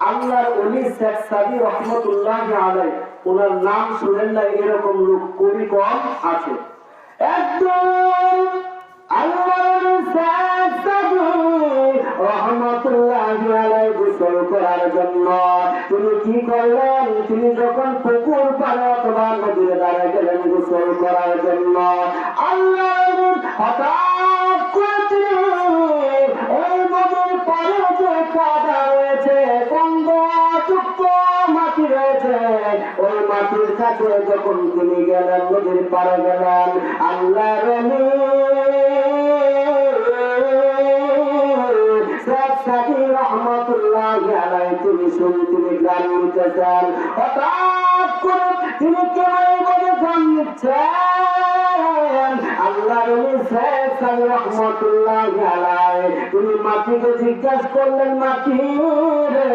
আল্লাহর ওলি শেখ সাদি রহমতুল্লাহ আলাইহি, ওনার নাম শুনেন না এরকম লোক কবি কম আছে। একদম আল্লাহর শেখ সাদি রহমতুল্লাহ আলাইহি গোসল করার জন্য তিনি কি করলেন, তিনি যখন পুকুর পাড়ে অথবা নদীর ধারে গেলেন গোসল করার জন্য, আল্লাহর হঠাৎ করে তিনি ওই নদীর পাড়ে যে কাদা রয়েছে, কন্দযুক্ত মাটি রয়েছে, ওই মাটির কাছে যখন তিনি গেলেন, নদীর পাড়ে গেলেন, আল্লাহর ওলি শেখ সাদি রহমতুল্লাহ আলাইহি তিনি গান নিতেছেন। হঠাৎ করে তিনি কেমন গান নিচ্ছেন, আল্লাহর ওলি শেখ সাদি রহমতুল্লাহ আলাইহি তিনি মাটিকে জিজ্ঞাসা করলেন, মাটি রে